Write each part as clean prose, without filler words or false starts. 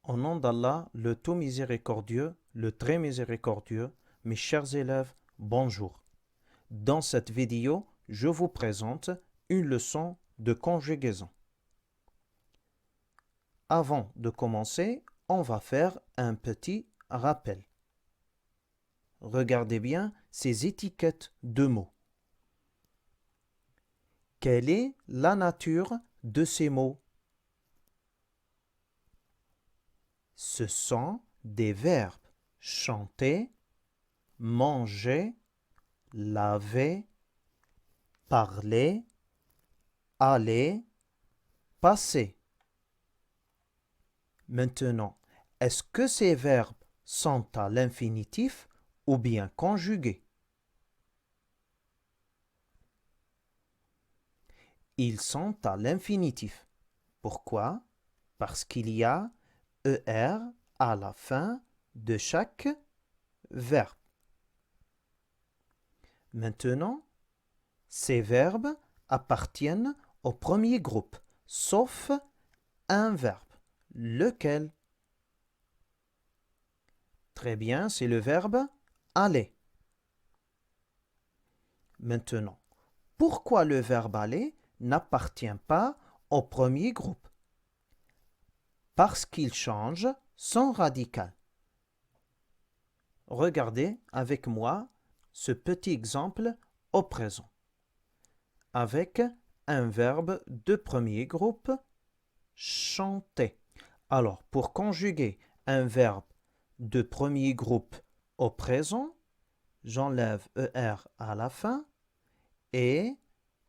Au nom d'Allah, le tout miséricordieux, le très miséricordieux, mes chers élèves, bonjour. Dans cette vidéo, je vous présente une leçon de conjugaison. Avant de commencer, on va faire un petit rappel. Regardez bien ces étiquettes de mots. Quelle est la nature de ces mots? Ce sont des verbes chanter, manger, laver, parler, aller, passer. Maintenant, est-ce que ces verbes sont à l'infinitif ou bien conjugués? Ils sont à l'infinitif. Pourquoi? Parce qu'il y a ER à la fin de chaque verbe. Maintenant, ces verbes appartiennent au premier groupe, sauf un verbe. Lequel? Très bien, c'est le verbe aller. Maintenant, pourquoi le verbe aller n'appartient pas au premier groupe? Parce qu'il change son radical. Regardez avec moi ce petit exemple au présent. Avec un verbe de premier groupe, chanter. Alors, pour conjuguer un verbe de premier groupe au présent, j'enlève ER à la fin et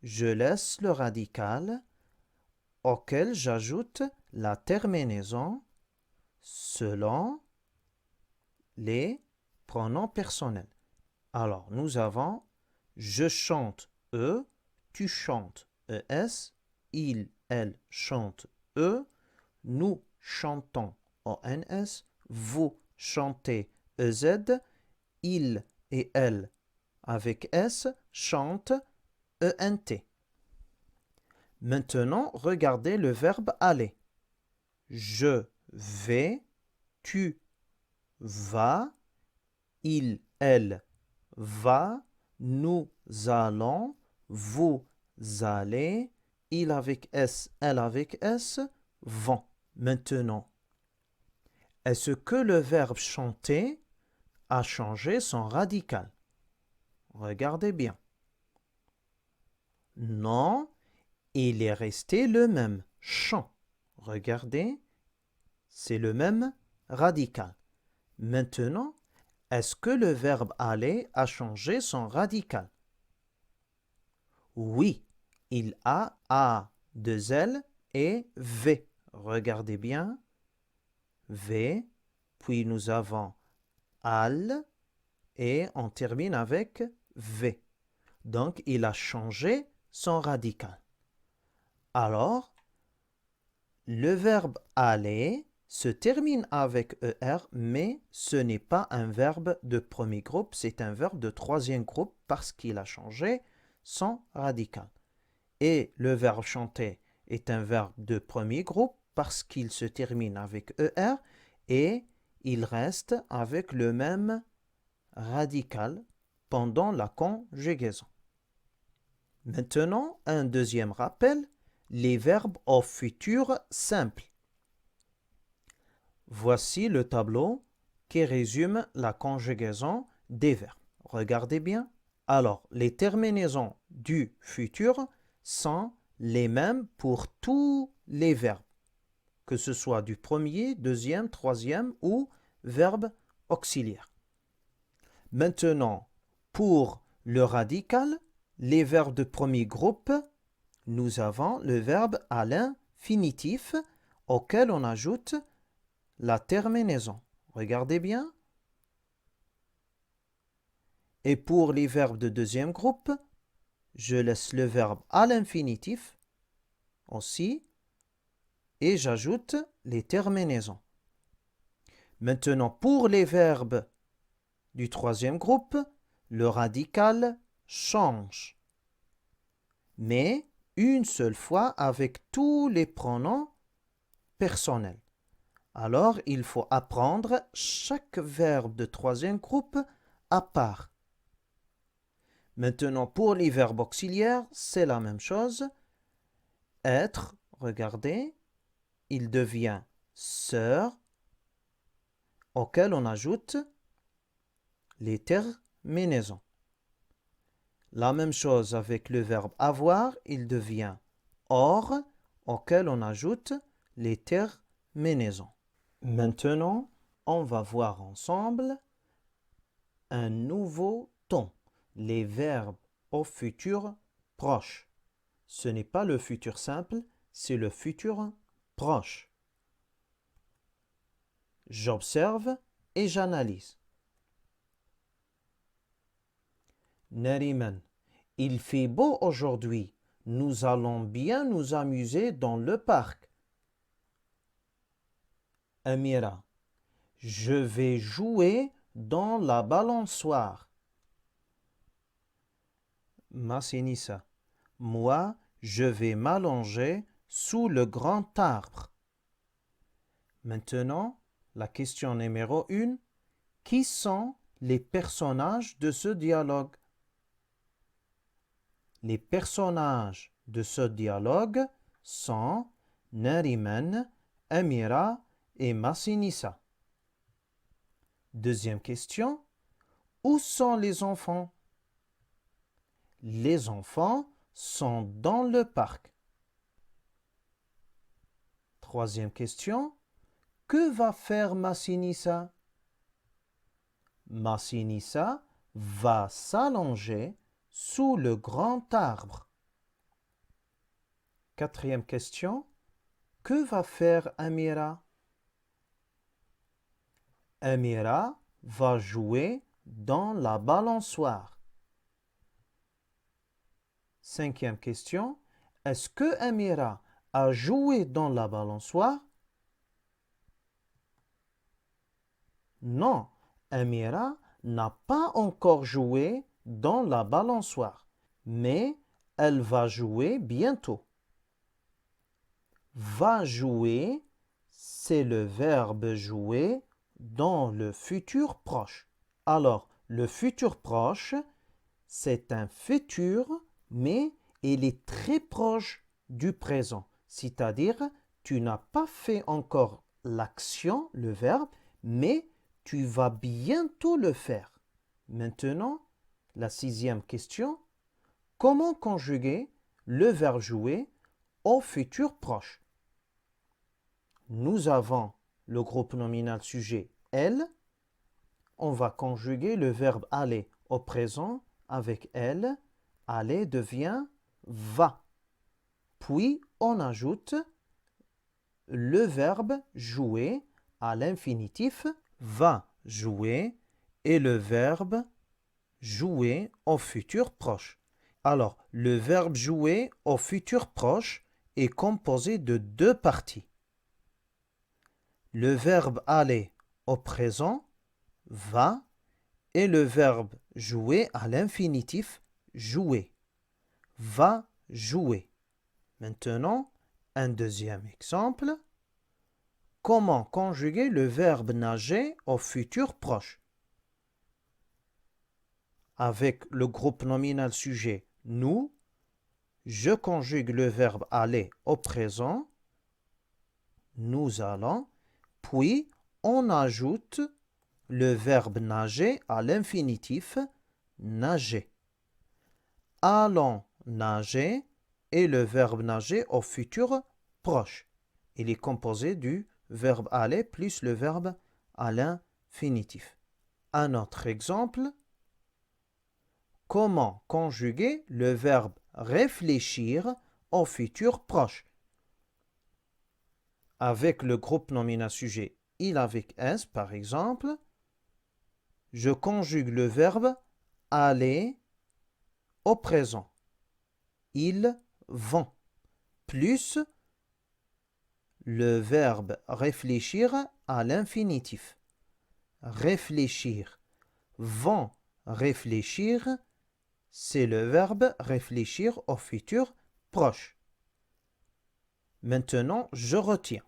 je laisse le radical auquel j'ajoute la terminaison selon les pronoms personnels. Alors, nous avons je chante E, tu chantes ES, il, elle chante E, nous chantons ONS, vous chantez EZ, il et elle avec S chantent ENT. Maintenant, regardez le verbe aller. Je vais, tu vas, il, elle va, nous allons, vous allez, il avec S, elle avec S, vont. Maintenant, est-ce que le verbe chanter a changé son radical? Regardez bien. Non, il est resté le même. Chant. Regardez, c'est le même radical. Maintenant, est-ce que le verbe aller a changé son radical? Oui, il a A, 2 L et V. Regardez bien. V, puis nous avons al et on termine avec V. Donc, il a changé son radical. Alors, le verbe aller se termine avec ER, mais ce n'est pas un verbe de premier groupe, c'est un verbe de troisième groupe parce qu'il a changé son radical. Et le verbe chanter est un verbe de premier groupe parce qu'il se termine avec ER et il reste avec le même radical pendant la conjugaison. Maintenant, un deuxième rappel, les verbes au futur simple. Voici le tableau qui résume la conjugaison des verbes. Regardez bien. Alors, les terminaisons du futur sont les mêmes pour tous les verbes, que ce soit du premier, deuxième, troisième ou verbe auxiliaire. Maintenant, pour le radical, les verbes de premier groupe, nous avons le verbe à l'infinitif auquel on ajoute la terminaison. Regardez bien. Et pour les verbes de deuxième groupe, je laisse le verbe à l'infinitif aussi et j'ajoute les terminaisons. Maintenant, pour les verbes du troisième groupe, le radical change, mais une seule fois avec tous les pronoms personnels. Alors, il faut apprendre chaque verbe de troisième groupe à part. Maintenant, pour les verbes auxiliaires, c'est la même chose. Être, regardez, il devient sœur, auquel on ajoute les terminaisons. La même chose avec le verbe avoir, il devient or, auquel on ajoute les terminaisons. Maintenant, on va voir ensemble un nouveau ton, les verbes au futur proche. Ce n'est pas le futur simple, c'est le futur proche. J'observe et j'analyse. Neriman, il fait beau aujourd'hui. Nous allons bien nous amuser dans le parc. Amira, je vais jouer dans la balançoire. Massinissa, moi, je vais m'allonger sous le grand arbre. Maintenant, la question numéro 1. Qui sont les personnages de ce dialogue? Les personnages de ce dialogue sont Neriman, Amira et Massinissa. Deuxième question. Où sont les enfants? Les enfants sont dans le parc. Troisième question. Que va faire Massinissa? Massinissa va s'allonger sous le grand arbre. Quatrième question. Que va faire Amira? Amira va jouer dans la balançoire. Cinquième question. Est-ce que Amira a joué dans la balançoire? Non, Amira n'a pas encore joué dans la balançoire, mais elle va jouer bientôt. Va jouer, c'est le verbe jouer dans le futur proche. Alors, le futur proche, c'est un futur, mais il est très proche du présent. C'est-à-dire, tu n'as pas fait encore l'action, le verbe, mais tu vas bientôt le faire. Maintenant, la sixième question. Comment conjuguer le verbe jouer au futur proche? Nous avons le groupe nominal sujet elle. On va conjuguer le verbe aller au présent avec elle. Aller devient va. Puis on ajoute le verbe jouer à l'infinitif va jouer et le verbe jouer au futur proche. Alors, le verbe jouer au futur proche est composé de deux parties. Le verbe aller au présent, va, et le verbe jouer à l'infinitif, jouer. Va jouer. Maintenant, un deuxième exemple. Comment conjuguer le verbe nager au futur proche? Avec le groupe nominal sujet nous, je conjugue le verbe aller au présent, nous allons, puis on ajoute le verbe nager à l'infinitif, nager. Allons nager et le verbe nager au futur proche. Il est composé du verbe aller plus le verbe à l'infinitif. Un autre exemple. Comment conjuguer le verbe réfléchir au futur proche? Avec le groupe nominal sujet il avec s par exemple, je conjugue le verbe aller au présent. Ils vont. Plus le verbe réfléchir à l'infinitif. Réfléchir. Vont réfléchir. C'est le verbe réfléchir au futur proche. Maintenant, je retiens.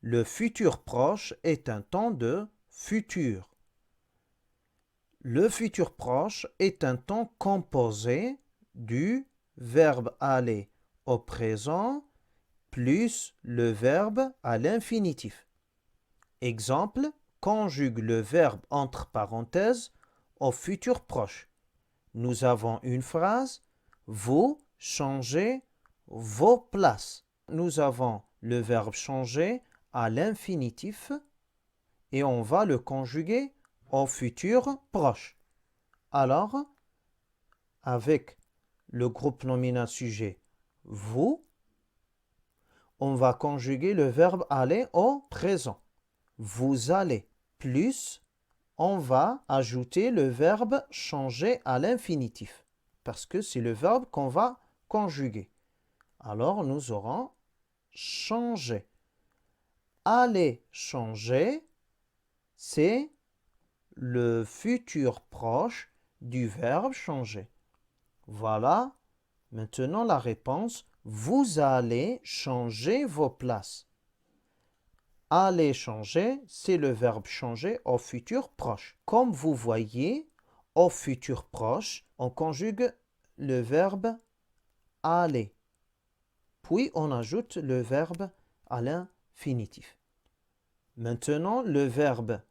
le futur proche est un temps de futur. Le futur proche est un temps composé du verbe aller au présent plus le verbe à l'infinitif. Exemple, conjugue le verbe entre parenthèses au futur proche. Nous avons une phrase, vous changez vos places. Nous avons le verbe changer à l'infinitif et on va le conjuguer au futur proche. Alors, avec le groupe nominal sujet vous, on va conjuguer le verbe aller au présent. Vous allez plus, on va ajouter le verbe changer à l'infinitif parce que c'est le verbe qu'on va conjuguer. Alors, nous aurons changer. Aller changer, c'est le futur proche du verbe changer. Voilà, maintenant la réponse. Vous allez changer vos places. Aller changer, c'est le verbe changer au futur proche. Comme vous voyez, au futur proche, on conjugue le verbe aller. Puis on ajoute le verbe à l'infinitif. Maintenant, le verbe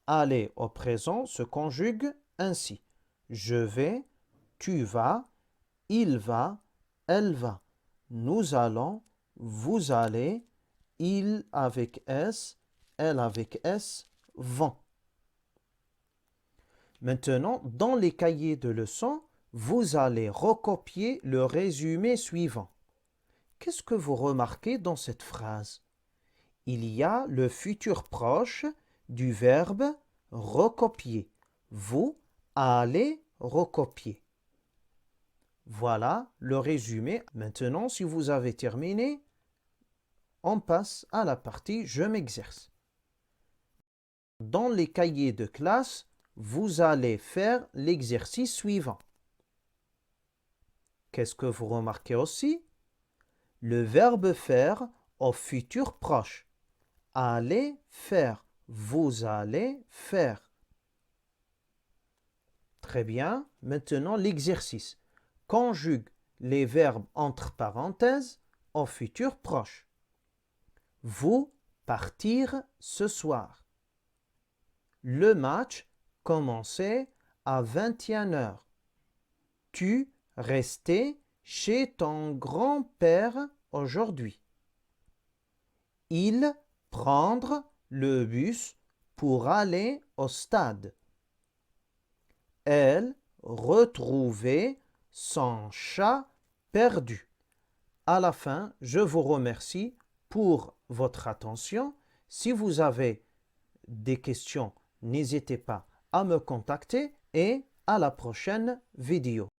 aller au présent se conjugue ainsi. Je vais, tu vas, il va, elle va. Nous allons, vous allez, il avec S, elle avec S, vont. Maintenant, dans les cahiers de leçons, vous allez recopier le résumé suivant. Qu'est-ce que vous remarquez dans cette phrase? Il y a le futur proche du verbe recopier. Vous allez recopier. Voilà le résumé. Maintenant, si vous avez terminé, on passe à la partie « Je m'exerce ». Dans les cahiers de classe, vous allez faire l'exercice suivant. Qu'est-ce que vous remarquez aussi? Le verbe faire au futur proche. Aller faire. Vous allez faire. Très bien. Maintenant, l'exercice. Conjugue les verbes entre parenthèses au futur proche. Vous partir ce soir. Le match commençait à 21h. Tu restais chez ton grand-père aujourd'hui. Il prendre le bus pour aller au stade. Elle retrouvait son chat perdu. À la fin, je vous remercie pour votre attention. Si vous avez des questions, n'hésitez pas à me contacter et à la prochaine vidéo.